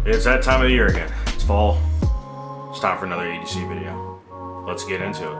It's that time of the year again. It's fall. It's time for another EDC video. Let's get into it.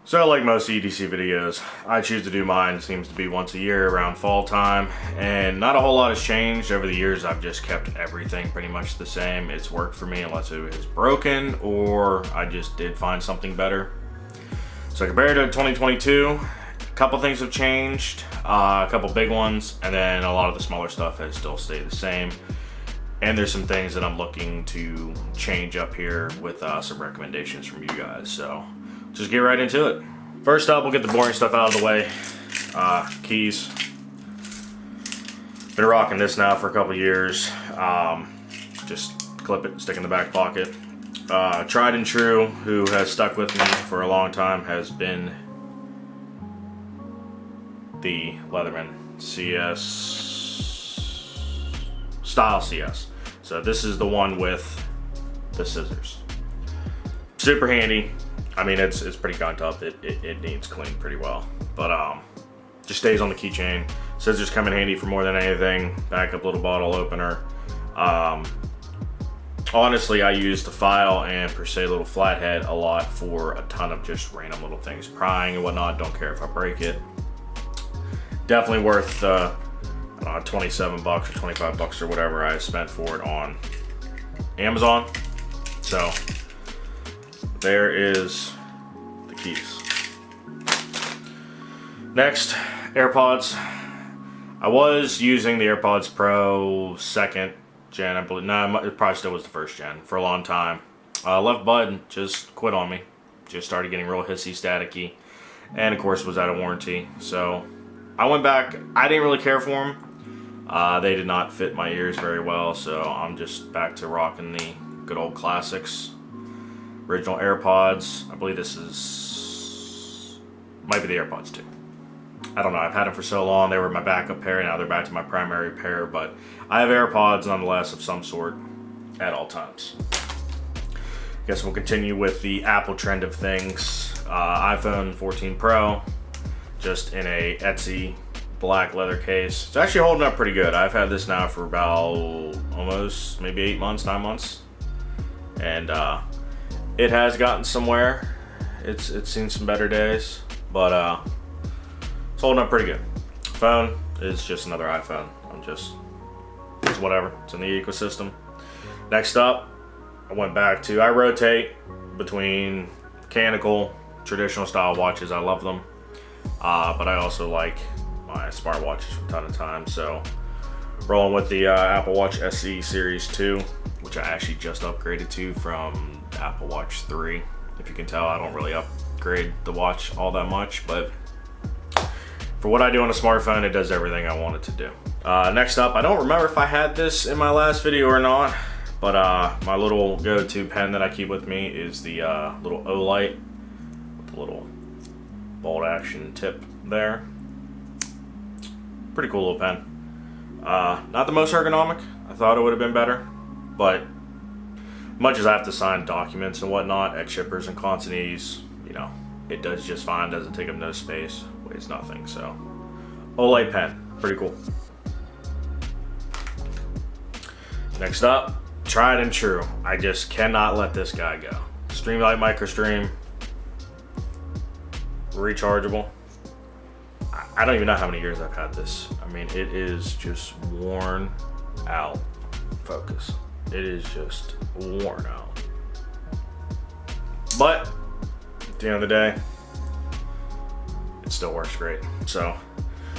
So like most EDC videos, I choose to do mine, seems to be once a year around fall time, and not a whole lot has changed. Over the years I've just kept everything pretty much the same. It's worked for me unless it was broken or I just did find something better. So compared to 2022, a couple things have changed, a couple big ones, and then a lot of the smaller stuff has still stayed the same. And there's some things that I'm looking to change up here with some recommendations from you guys. So just get right into it. First up, we'll get the boring stuff out of the way. Keys. Been rocking this now for a couple years. Just clip it, stick in the back pocket. Tried and true, who has stuck with me for a long time, has been the Leatherman CS Style CS. So this is the one with the scissors. Super handy. I mean, it's pretty gunked up. It needs cleaned pretty well, but just stays on the keychain. Scissors come in handy for more than anything. Backup little bottle opener. Honestly, I use the file and per se little flathead a lot for a ton of just random little things, prying and whatnot. Don't care if I break it. Definitely worth 27 bucks or 25 bucks or whatever I spent for it on Amazon. So there is the keys. Next, AirPods. I was using the AirPods Pro 2nd gen, I believe. No, it probably still was the 1st gen for a long time. Left bud just quit on me. Just started getting real hissy, staticky, and of course was out of warranty. So I went back. I didn't really care for them. They did not fit my ears very well, so I'm just back to rocking the good old classics. Original AirPods. I believe this might be the AirPods 2. I don't know. I've had them for so long. They were my backup pair. Now they're back to my primary pair, but I have AirPods nonetheless of some sort at all times. Guess we'll continue with the Apple trend of things. iPhone 14 Pro, just in a Etsy black leather case. It's actually holding up pretty good. I've had this now for about almost maybe 8 months, 9 months, and it has gotten somewhere. It's seen some better days, but it's holding up pretty good. Phone is just another iPhone. It's whatever. It's in the ecosystem. Next up, I rotate between mechanical, traditional style watches. I love them, but I also like my smartwatches from time to time. So rolling with the Apple Watch SE Series 2, which I actually just upgraded to from Apple Watch 3. If you can tell, I don't really upgrade the watch all that much, but for what I do on a smartphone, it does everything I want it to do. Next up, I don't remember if I had this in my last video or not, but my little go-to pen that I keep with me is the little Olight with the little bolt action tip there. Pretty cool little pen. Not the most ergonomic. I thought it would have been better, but much as I have to sign documents and whatnot at shippers and consignees, you know, it does just fine. Doesn't take up no space, weighs nothing. So Olight pen, pretty cool. Next up, tried and true. I just cannot let this guy go. Streamlight MicroStream, rechargeable. I don't even know how many years I've had this. I mean, it is just worn out. Focus. It is just worn out. But at the end of the day, it still works great. So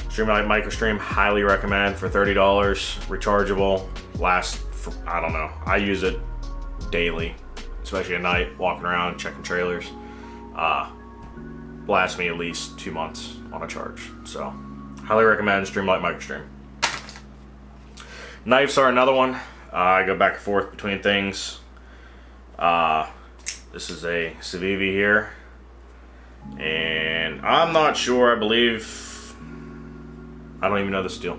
Streamlight MicroStream, highly recommend for $30. Rechargeable, lasts for, I don't know. I use it daily, especially at night, walking around, checking trailers. Lasts me at least 2 months on a charge. So highly recommend Streamlight MicroStream. Knives are another one. I go back and forth between things. This is a Civivi here, and I'm not sure. I don't even know the steel.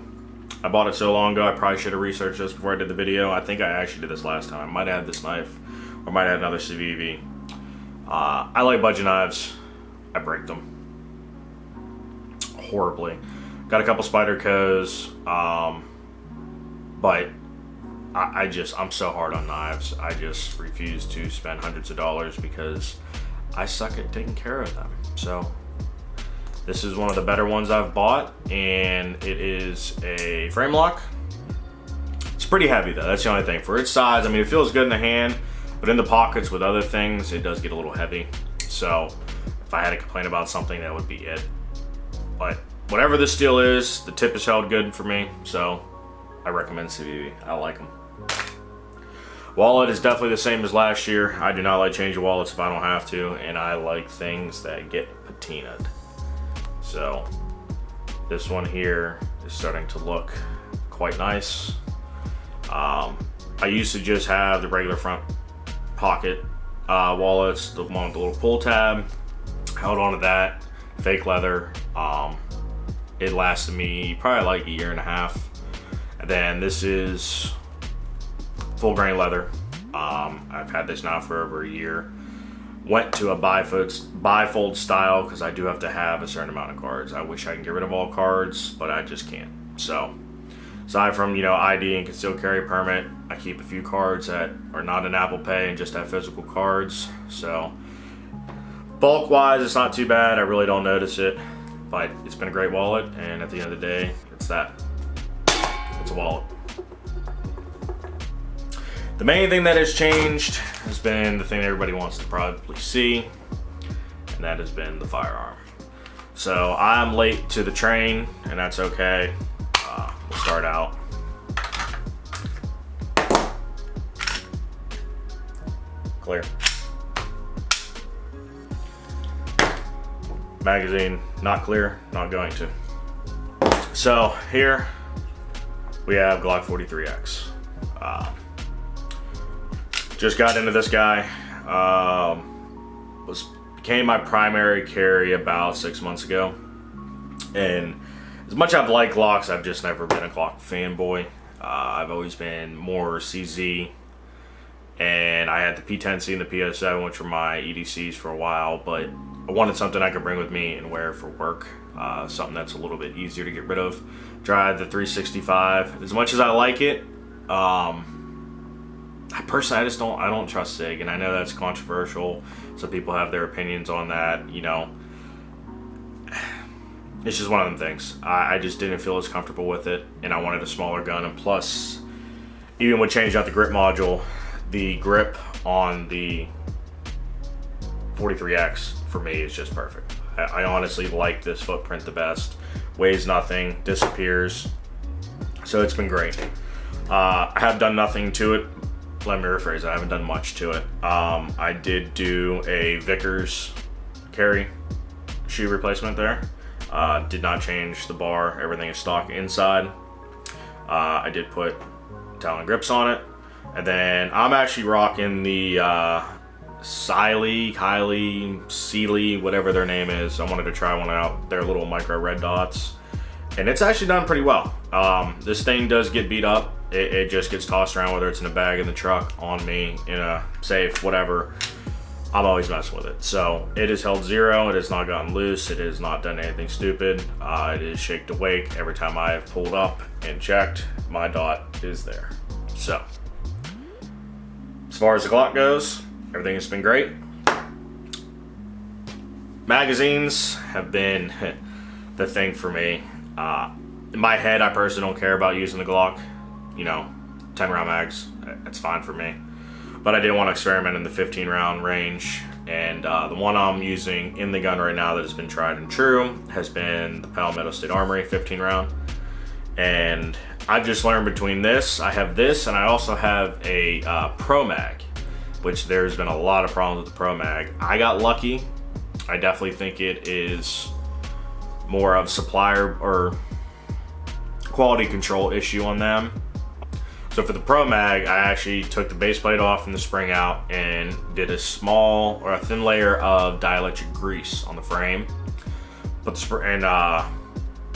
I bought it so long ago, I probably should have researched this before I did the video. I think I actually did this last time. I might have had this knife, or might have had another Civivi. I like budget knives. I break them horribly. Got a couple Spydercos, but I'm so hard on knives. I just refuse to spend hundreds of dollars because I suck at taking care of them. So this is one of the better ones I've bought, and it is a frame lock. It's pretty heavy though, that's the only thing. For its size, I mean, it feels good in the hand, but in the pockets with other things, it does get a little heavy. So if I had to complain about something, that would be it. But whatever this steel is, the tip is held good for me, so I recommend CVV. I like them. Wallet is definitely the same as last year. I do not like changing wallets if I don't have to, and I like things that get patinaed. So this one here is starting to look quite nice. I used to just have the regular front pocket wallets, the one with the little pull tab. Held on to that, fake leather. It lasted me probably like a year and a half. And then this is full grain leather. I've had this now for over a year. Went to a bifold style because I do have to have a certain amount of cards. I wish I could get rid of all cards, but I just can't. So aside from, you know, ID and concealed carry permit, I keep a few cards that are not in Apple Pay and just have physical cards. So bulk wise, it's not too bad. I really don't notice it, but it's been a great wallet, and at the end of the day, it's a wallet. The main thing that has changed has been the thing everybody wants to probably see, and that has been the firearm. So I'm late to the train, and that's okay. We'll start out. Clear. Magazine, not clear, not going to. So here we have Glock 43X. Just got into this guy. Became my primary carry about 6 months ago. And as much as I've liked Glocks, I've just never been a Glock fanboy. I've always been more CZ. And I had the P10C and the PS7, which were my EDCs for a while, but I wanted something I could bring with me and wear for work. Something that's a little bit easier to get rid of. Drive the 365. As much as I like it, personally, I don't trust SIG, and I know that's controversial. Some people have their opinions on that, you know. It's just one of them things. I just didn't feel as comfortable with it, and I wanted a smaller gun. And plus, even with changing out the grip module, the grip on the 43X for me is just perfect. I honestly like this footprint the best. Weighs nothing, disappears. So it's been great. I have done nothing to it. Let me rephrase it. I haven't done much to it. I did do a Vickers carry shoe replacement there. Did not change the bar. Everything is stock inside. I did put Talon grips on it. And then I'm actually rocking the Kylie, Sealy, whatever their name is. I wanted to try one out. They're little micro red dots. And it's actually done pretty well. This thing does get beat up. It just gets tossed around, whether it's in a bag in the truck, on me, in a safe, whatever. I'm always messing with it. So it has held zero. It has not gotten loose. It has not done anything stupid. It is shake to wake. Every time I have pulled up and checked, my dot is there. So as far as the Glock goes, everything has been great. Magazines have been the thing for me. In my head, I personally don't care about using the Glock. You know, 10 round mags, that's fine for me. But I did want to experiment in the 15 round range. And the one I'm using in the gun right now that has been tried and true has been the Palmetto State Armory 15 round. And I've just learned between this, I have this, and I also have a Pro Mag, which there's been a lot of problems with the Pro Mag. I got lucky. I definitely think it is more of supplier or quality control issue on them. So for the Pro Mag, I actually took the base plate off and the spring out and did a small or a thin layer of dielectric grease on the frame. Put the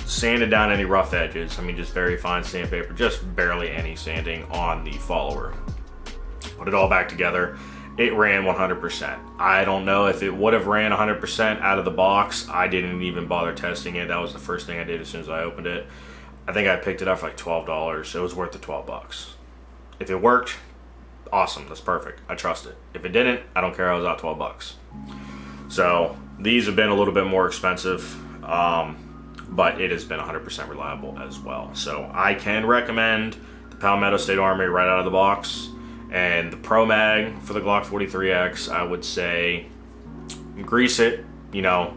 sanded down any rough edges. I mean, just very fine sandpaper, just barely any sanding on the follower. Put it all back together, it ran 100%. I don't know if it would have ran 100% out of the box. I didn't even bother testing it. That was the first thing I did as soon as I opened it. I think I picked it up for like $12. It was worth the 12 bucks. If it worked, awesome. That's perfect. I trust it. If it didn't, I don't care. I was out 12 bucks. So these have been a little bit more expensive, but it has been 100% reliable as well. So I can recommend the Palmetto State Armory right out of the box. And the Pro Mag for the Glock 43X, I would say grease it, you know,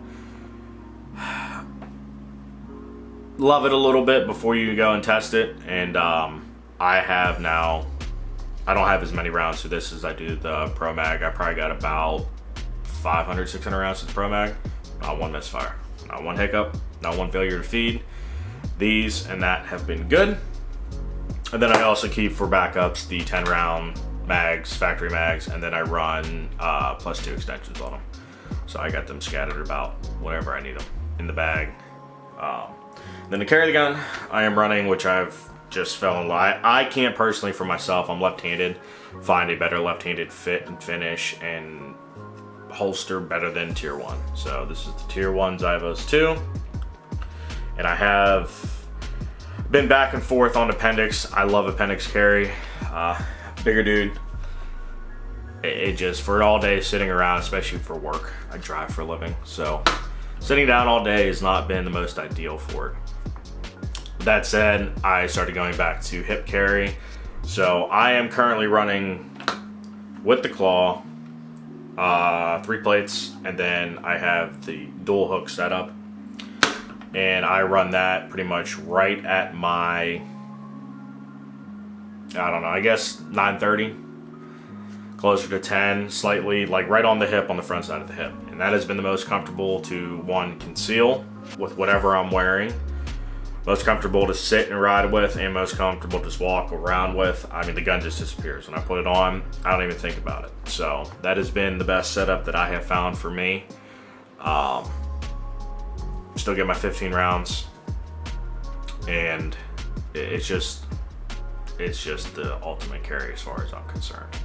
love it a little bit before you go and test it. And I have now, I don't have as many rounds to this as I do the Pro Mag. I probably got about 500, 600 rounds to the Pro Mag. Not one misfire, not one hiccup, not one failure to feed. These and that have been good. And then I also keep for backups the 10 round mags, factory mags, and then I run +2 extensions on them. So I got them scattered about whenever I need them in the bag. Then to carry the gun, I am running, which I've just fell in love. I can't personally for myself, I'm left-handed, find a better left-handed fit and finish and holster better than Tier 1. So this is the Tier 1 Zivos 2. And I have been back and forth on Appendix. I love Appendix carry. Bigger dude. It just, for all day sitting around, especially for work, I drive for a living. So sitting down all day has not been the most ideal for it. That said, I started going back to hip carry. So I am currently running with the claw, 3 plates, and then I have the dual hook setup. And I run that pretty much right at my, I don't know, I guess 930, closer to 10, slightly, like right on the hip, on the front side of the hip. And that has been the most comfortable to, one, conceal with whatever I'm wearing, most comfortable to sit and ride with, and most comfortable to just walk around with. I mean, the gun just disappears. When I put it on, I don't even think about it. So that has been the best setup that I have found for me. Still get my 15 rounds, and it's just the ultimate carry as far as I'm concerned.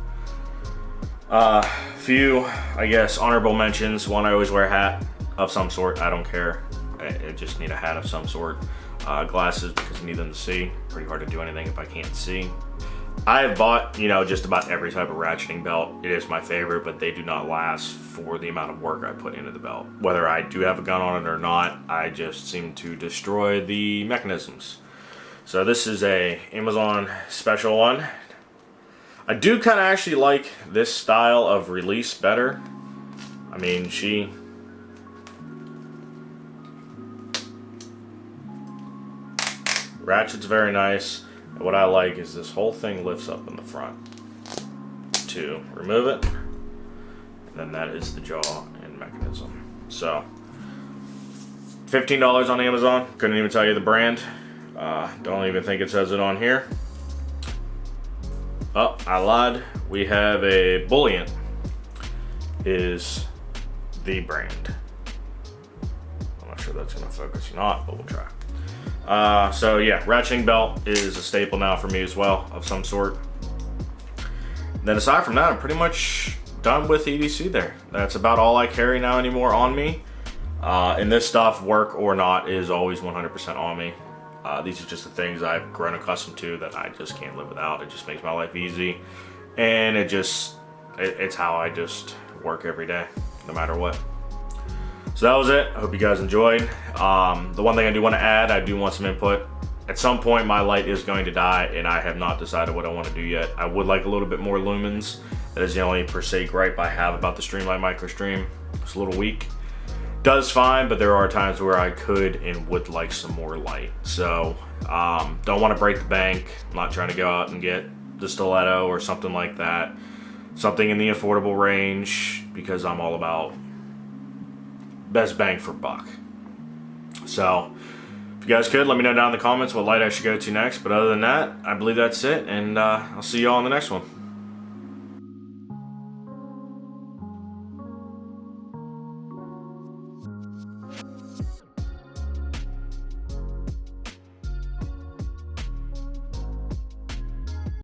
Few, I guess, honorable mentions. One, I always wear a hat of some sort. I don't care. I just need a hat of some sort. Glasses, because I need them to see. Pretty hard to do anything if I can't see. I have bought, you know, just about every type of ratcheting belt. It is my favorite, but they do not last for the amount of work I put into the belt. Whether I do have a gun on it or not, I just seem to destroy the mechanisms. So this is a Amazon special one. I do kind of actually like this style of release better. I mean, she ratchet's very nice. What I like is this whole thing lifts up in the front to remove it, and then that is the jaw and mechanism. So $15 on Amazon. Couldn't even tell you the brand. Don't even think it says it on here. Oh, I lied. We have a Bullion is the brand. I'm not sure that's gonna focus or not, but we'll try. So yeah, ratcheting belt is a staple now for me as well, of some sort. Then aside from that, I'm pretty much done with EDC there. That's about all I carry now anymore on me. And this stuff, work or not, is always 100% on me. These are just the things I've grown accustomed to that I just can't live without. It just makes my life easy. And it's how I just work every day, no matter what. So that was it. I hope you guys enjoyed. The one thing I do want to add, I do want some input. At some point, my light is going to die, and I have not decided what I want to do yet. I would like a little bit more lumens. That is the only per se gripe I have about the Streamlight MicroStream. It's a little weak. Does fine, but there are times where I could and would like some more light. So, don't want to break the bank. I'm not trying to go out and get the Stiletto or something like that. Something in the affordable range, because I'm all about best bang for buck. So if you guys could, let me know down in the comments what light I should go to next. But other than that, I believe that's it, and I'll see you all in the next one.